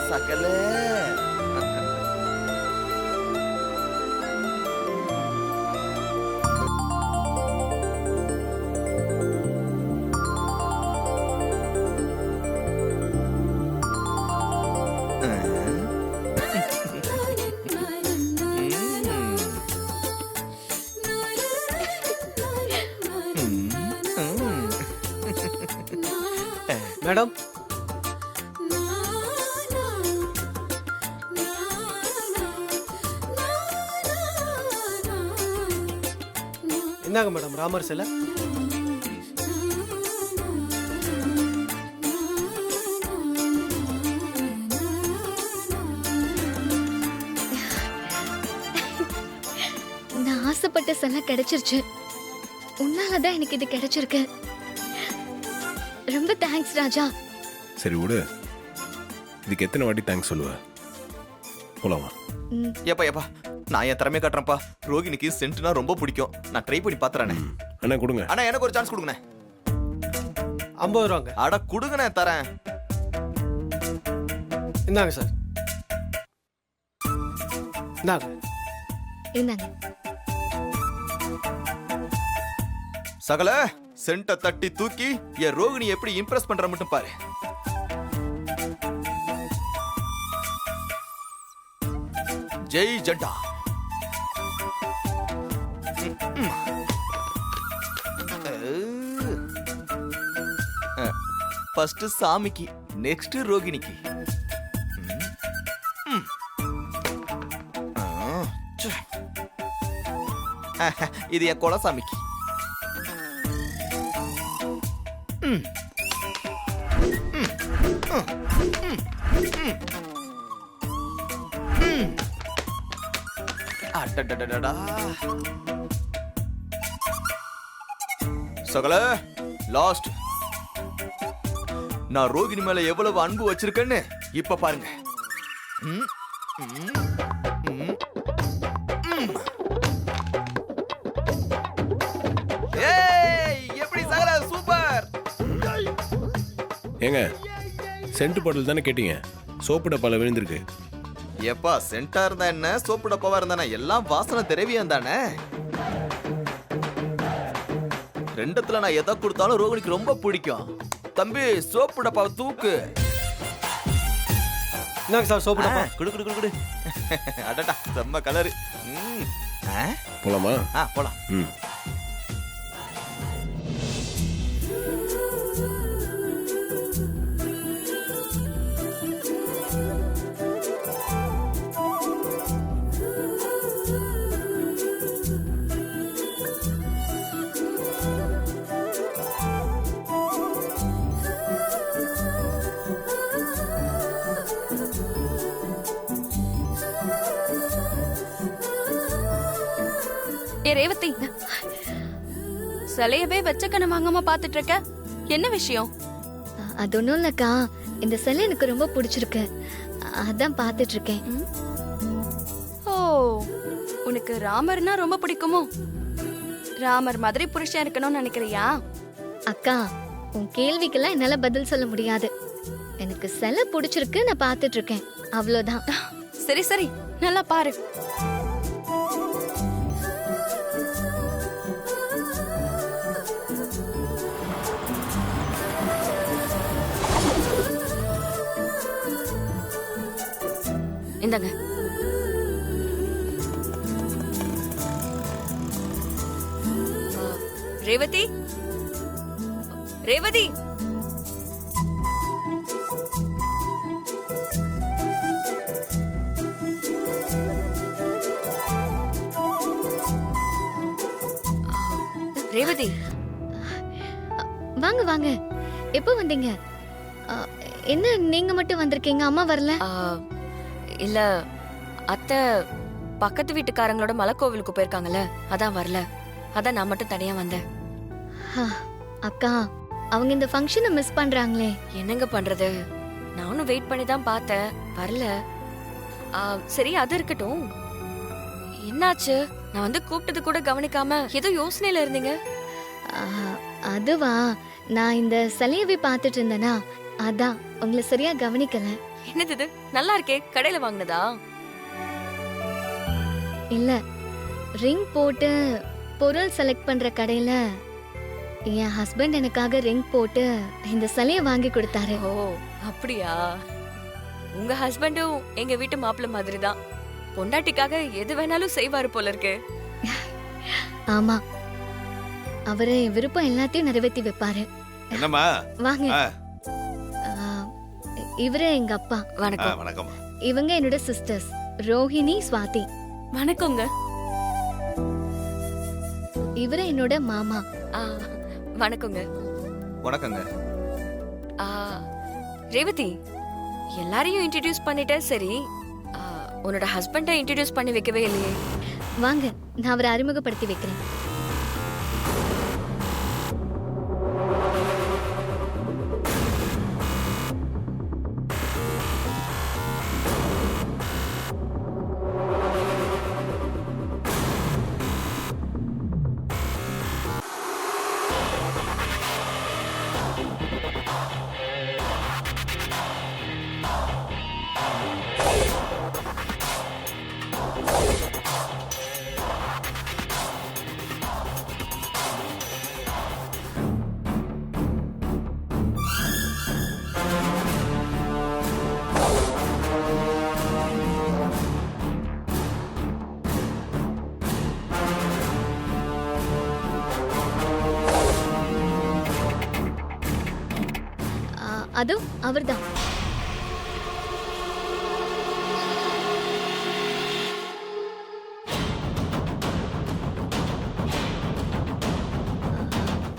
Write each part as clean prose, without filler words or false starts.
சகல மேடம், இந்தாங்க மேடம் ராமர் சிலை. நான் ஆசைப்பட்ட சிலை கிடைச்சிருச்சு. உன்னாலதான் எனக்கு இது கிடைச்சிருக்கு. ரொம்ப தேங்க்ஸ் ராஜா. சரி விடு, இதுக்கு எத்தனை வாட்டி தேங்க்ஸ் சொல்லுவ? போலாமா? ஏப்பா நான் என் திறமையை காட்டுறேன்ப்பா. ரோகிணிக்கு சென்ட்னா ரொம்ப பிடிக்கும். நான் ட்ரை பண்ணி பாத்துறேனே. அண்ணா கொடுங்க. அண்ணா எனக்கு ஒரு சான்ஸ் கொடுங்கண்ணே. 50 ரூபாங்க. அட கொடுங்கண்ணே, தரேன். இந்தாங்க சார். இந்தாங்க. இருந்தாங்க. சகல சென்ட தட்டி தூக்கி என் ரோகிணி எப்படி இம்ப்ரெஸ் பண்ற மட்டும் பாரு. ஜெய் ஜட்டா. ஃபர்ஸ்ட் சாமிக்கு, நெக்ஸ்ட் ரோகிணிக்கு. இது என் குலசாமிக்கு. சகல லாஸ்ட். நான் ரோகிணி மேல எவ்வளவு அன்பு வச்சிருக்கேன்னு இப்ப பாருங்க. எப்படி சகல சூப்பர். ஏங்க, சென்ட் பாட்டில் தானே கேட்டீங்க? சோப்பு டப்பால விழுந்திருக்கு. எப்பா சென்டா இருந்தா என்ன, சோப்பு டப்பாவா இருந்தானே, எல்லாம் வாசனை திரவியம் தானே. ரெண்டத்துல நான் எதை கொடுத்தாலும் ரோகிணிக்கு ரொம்ப பிடிக்கும். தம்பி சோப்பு டப்பாவை தூக்கு. இந்தாங்க சார் சோப்பு டப்பா. குடு குடு குடு குடு. அடடா செம்ம கலரு. போலாமா? போலாம். ரேவதி, சிலையவே வச்ச கண்ண வாங்காம பாத்துட்டு இருக்க, என்ன விஷயம்? அது ஒண்ணும் இல்லக்கா, இந்த சிலை எனக்கு ரொம்ப பிடிச்சிருக்கு, அதான் பாத்துட்டு இருக்கேன். ஓ, உனக்கு ராமர்னா ரொம்ப பிடிக்குமோ? ராமர் மாதிரி புருஷன் இருக்கணும்னு நினைக்கிறியா? அக்கா, உன் கேள்விக்கெல்லாம் என்னால பதில் சொல்ல முடியாது. எனக்கு சிலை பிடிச்சிருக்கு, நான் பாத்துட்டு இருக்கேன், அவ்வளவுதான். சரி சரி, நல்லா பாரு. இந்தாங்க. ரேவதி, ரேவதி, ரேவதி, வாங்க வாங்க. எப்போ வந்தீங்க? என்ன நீங்க மட்டும் வந்திருக்கீங்க, அம்மா வரல? இல்ல, அத்தை பக்கத்து வீட்டுக்காரங்களோட மலைக்கோவிலுக்கு போயிருக்காங்கல்ல, அதான் வரல. அதான் நான் மட்டும் தனியா வந்தேன். அக்கா, அவங்க இந்த ஃபங்க்ஷனை மிஸ் பண்றாங்களே. என்னங்க பண்றது, நானும் வெயிட் பண்ணி தான் பார்த்தேன், வரல. சரி, அது இருக்கட்டும். என்னாச்சு? நான் வந்து கூப்பிட்டது கூட கவனிக்காம ஏதோ யோசனையில இருந்தீங்க. அதுவா, நான் இந்த சிலையவே பார்த்துட்டு இருந்தேனா, அதான் உங்களை சரியா கவனிக்கல. என்னது இது நல்லா இருக்கே, கடையில வாங்குனதா? இல்ல, ரிங் போட்டு பொருள் செலக்ட் பண்ற கடையில என் ஹஸ்பண்ட் எனக்காக ரிங் போட்டு இந்த சிலைய வாங்கி கொடுத்தாரு. ஓ அப்படியா? உங்க ஹஸ்பண்டும் எங்க வீட்டு மாப்பிள்ளை மாதிரி தான். பொண்டாட்டிக்காக எது வேணாலும் செய்வாரு போல இருக்கு. ஆமா, அவரு என் விருப்பம் எல்லாத்தையும் நிறைவேற்றி வைப்பாரு. என்னம்மா? வாங்க. ஆ. ஆ, இவரு எங்க அப்பா. வணக்கம். வணக்கம். இவங்க என்னோட சிஸ்டர்ஸ் ரோஹிணி, ஸ்வாதி. வணக்கங்க. இவரு என்னோட மாமா. வணக்கங்க. வணக்கங்க. ரேவதி, எல்லாரையும் இன்ட்ரடியூஸ் பண்ணிட்ட, சரி உன்னோட ஹஸ்பண்டை இன்ட்ரடியூஸ் பண்ணி வைக்கவே இல்லையே? வாங்க, நான் அவரை அறிமுகப்படுத்தி வைக்கிறேன். அதோ அவர்தான்.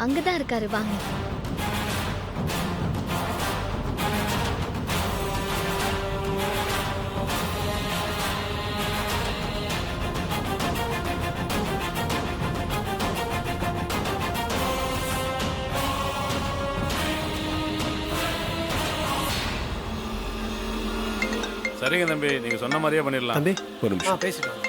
அங்கதான் இருக்காரு, வாங்க. சரிங்க தம்பி, நீங்க சொன்ன மாதிரியே பண்ணிடலாம். தம்பி ஒரு நிமிஷம். பேசிட்டு வாங்க.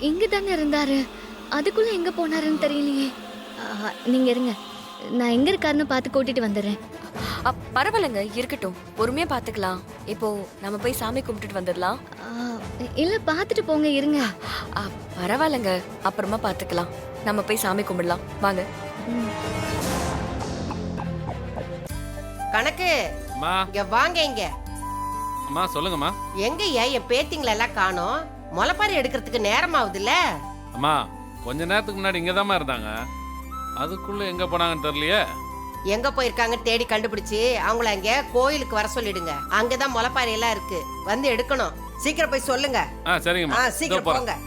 இங்க தானே இருந்தாரு, அதுக்குள்ள எங்க போனாருன்னு தெரியலையே. நீங்க இருங்க, நான் எங்க இருக்காருன்னு பார்த்து கூட்டிட்டு வந்துடுறேன். பரவாயில்லைங்க, இருக்கட்டும், பொறுமையா பாத்துக்கலாம். இப்போ நம்ம போய் சாமி கும்பிட்டுட்டு வந்துடலாம். இல்ல, பார்த்துட்டு போங்க, இருங்க. பரவாயில்லைங்க, அப்புறமா பாத்துக்கலாம். நம்ம போய் சாமி கும்பிடலாம், வாங்க. ம். கணக்கு அம்மா, இங்க வாங்க. இங்க அம்மா சொல்லுங்கம்மா. எங்கய்யா என் பேத்திங்களை எல்லாம் காணோம்? முளைப்பாரி எடுக்கிறதுக்கு நேரம் ஆகுதுல்ல? அம்மா, கொஞ்ச நேரத்துக்கு முன்னாடி இங்க இருந்தாங்க. அதுக்குள்ள எங்க போனாங்கன்னு தெரியலையே. எங்க போயிருக்காங்க தேடி கண்டுபிடிச்சு அவங்கள அங்க கோயிலுக்கு வர சொல்லிடுங்க. அங்கதான் முளைப்பாரி எல்லாம் இருக்கு, வந்து எடுக்கணும். சீக்கிரம் போய் சொல்லுங்க. சரிங்கம்மா. சீக்கிரம் இதோ போறேன். போங்க.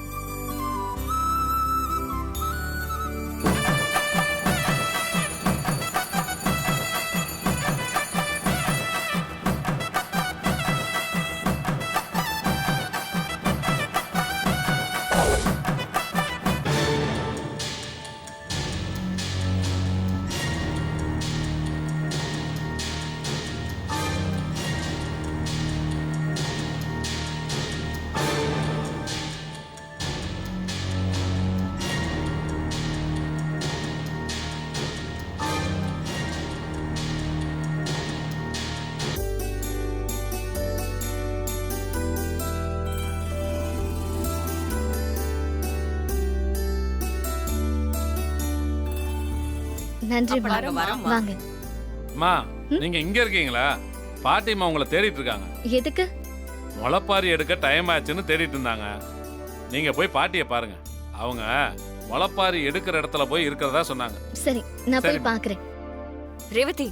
நன்றி, அப்ப நாங்க வரோம்மா. வாங்க. அம்மா, நீங்க இங்க இருக்கீங்களா? பாட்டிமா உங்களை தேடிட்டு இருக்காங்க. எதுக்கு? முளைப்பாரி எடுக்க டைம் ஆச்சுன்னு தேடிட்டு இருந்தாங்க. நீங்க போய் பாட்டியை பாருங்க. அவங்க முளைப்பாரி எடுக்கிற இடத்துல போய் இருக்கிறதா சொன்னாங்க. சரி, நான் போய் சரி. பாக்குறேன். ரேவதி,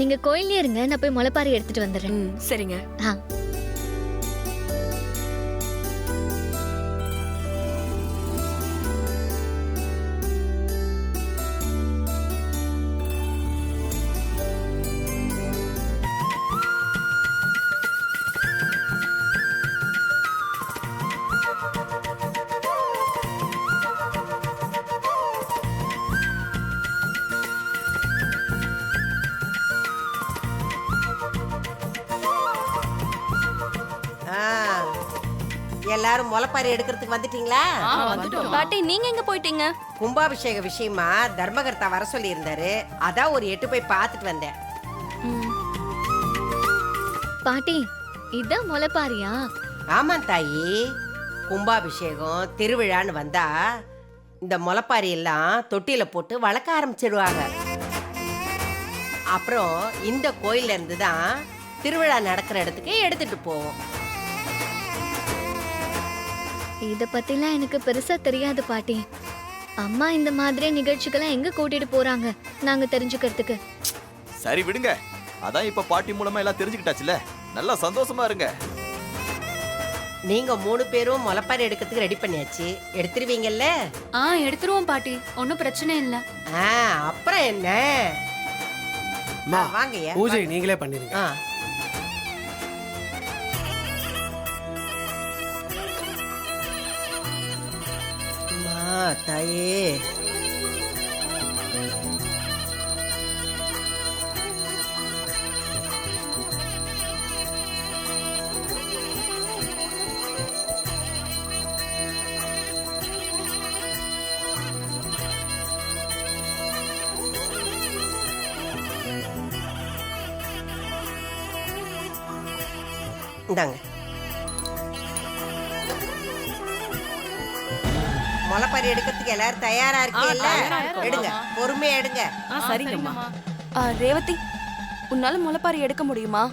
நீங்க கோயிலே இருங்க, நான் போய் முளைப்பாரி எடுத்துட்டு வந்துடுறேன். சரிங்க. ஆ. எல்லாரும் முளைப்பாரி எடுக்கிறதுக்கு வந்துட்டீங்களா? பாட்டி நீங்க எங்க போயிட்டீங்க? கும்பாபிஷேக விஷயமா தர்மகர்த்தா வர சொல்லி இருந்தாரு. அதான் ஒரு எட்டு போய் பார்த்துட்டு வந்தேன். பாட்டி இதான் முளைப்பாரியா? ஆமா தாயி, கும்பாபிஷேகம் திருவிழான்னு வந்தா இந்த முளைப்பாரி எல்லாம் தொட்டியில போட்டு வளர்க்க ஆரம்பிச்சிடுவாங்க. அப்புறம் இந்த கோயில்ல இருந்து தான் திருவிழா நடக்கிற இடத்துக்கு எடுத்துட்டு போவோம். இத பத்திலாம் எனக்கு பெருசா தெரியாது பாட்டி. அம்மா இந்த மாதிரி நிகழ்ச்சிக்கெல்லாம் எங்க கூட்டிட்டு போறாங்க நாங்க தெரிஞ்சுக்கிறதுக்கு? சரி விடுங்க, அதான் இப்ப பாட்டி மூலமா எல்லாம் தெரிஞ்சுக்கிட்டாச்சுல, நல்லா சந்தோஷமா இருங்க. நீங்க 3 பேரும் முளைப்பாரி எடுக்கிறதுக்கு ரெடி பண்ணியாச்சு, எடுத்துருவீங்கல்ல? எடுத்துருவோம் பாட்டி, ஒன்னும் பிரச்சனை இல்ல. அப்புறம் என்ன? வாங்கய்யா. பூஜை நீங்களே பண்ணிருங்க. தாயே, இந்தாங்க. முளைப்பாரி எடுக்கிறதுக்கு எல்லாரும் தயாரா இருக்கீல்ல? எடுங்க, பொறுமையா எடுங்க. சரிங்கம்மா. ரேவதி, உன்னால முளைப்பாரி எடுக்க முடியுமா?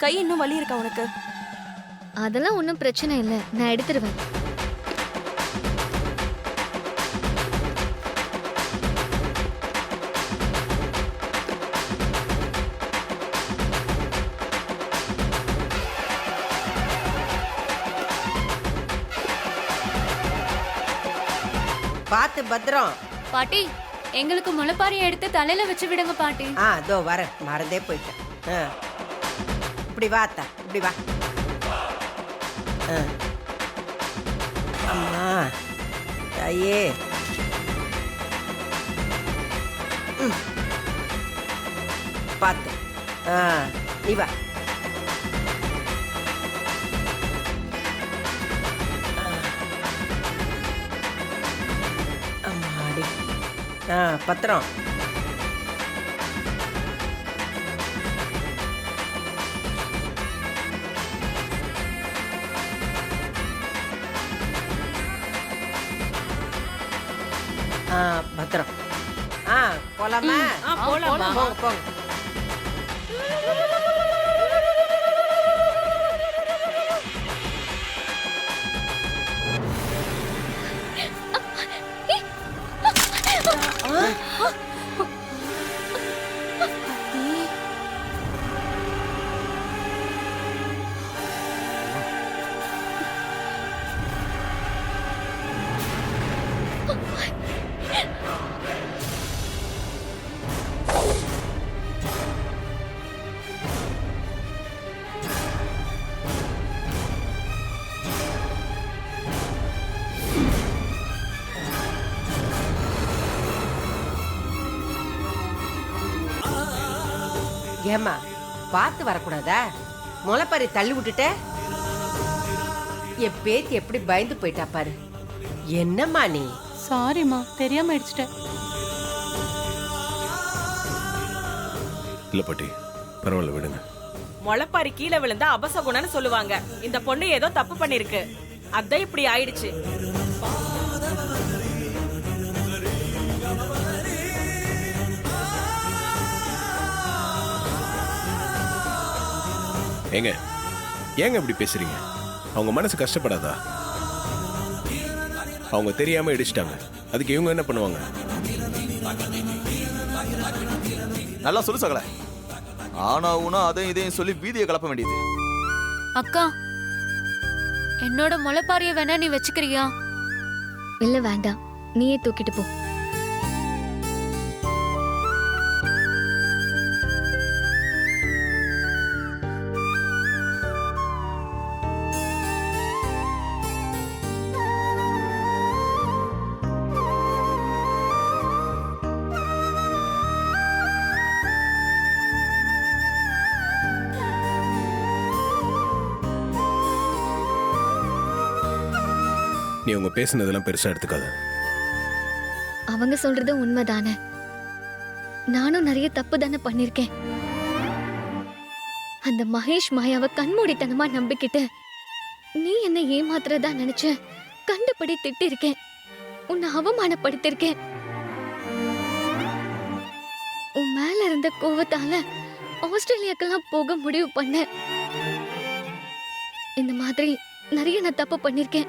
கை இன்னும் வலி இருக்கா உனக்கு? அதெல்லாம் ஒன்றும் பிரச்சனை இல்லை, நான் எடுத்துருவேன். பார்த்து பத்திரம். பாட்டி, எங்களுக்கு முளைப்பாரி எடுத்து தலையில வச்சு விடுங்க பாட்டி. இதோ வரேன், மறந்தே போயிட்டேன். இப்படி வா அத்தா, இப்படி வா. அம்மா தாயே, பார்த்து. நீ வா. அம்மாடி. பத்திரம். பத்திரம். போலாமா? போங்க போங்க. ஏமா பார்த்து வரக்கூடாதா? முளைப்பாரி தள்ளி விட்டுட்ட. என் பேத்தி எப்படி பயந்து போயிட்டா பாரு. என்னம்மா நீ? சாரிம்மா, தெரியாம அடிச்சிட்டேன். இல்ல பாட்டி, பரவாயில்ல விடுங்க. முளைப்பாரி கீழே விழுந்தா அபசகுணன்னு சொல்லுவாங்க. இந்த பொண்ணு ஏதோ தப்பு பண்ணிருக்கு, அதான் இப்படி ஆயிடுச்சு. ஏங்க ஏங்க இப்படி பேசுறீங்க? அவங்க மனசு கஷ்டப்படாதா? அவங்க தெரியாம இடிச்சிட்டாங்க, அதுக்கு இவங்க என்ன பண்ணுவாங்க? நல்லா சொல்லு சகல. ஆனா ஊனா அதையும் இதையும் சொல்லி வீதியை கலப்ப வேண்டியது. அக்கா, என்னோட முளைப்பாரிய வேணா நீ வச்சுக்கிறியா? இல்லை வேண்டாம், நீயே தூக்கிட்டு போ. நீ அவங்க பேசுனதெல்லாம் பெருசா எடுத்துக்காத. அவங்க சொல்றது உண்மைதானே. நானும் நிறைய தப்பு தானே பண்ணிருக்கேன். அந்த மகேஷ் மாயாவை கண்மூடித்தனமா நம்பிக்கிட்டு நீ என்ன ஏமாத்துறதா நினைச்சு கண்டபடி திட்டிருக்கேன். உன்னை அவமானப்படுத்திருக்கேன். உன் மேல இருந்த கோவத்தால ஆஸ்திரேலியாக்கெல்லாம் போக முடிவு பண்ண. இந்த மாதிரி நிறைய நான் தப்பு பண்ணிருக்கேன்.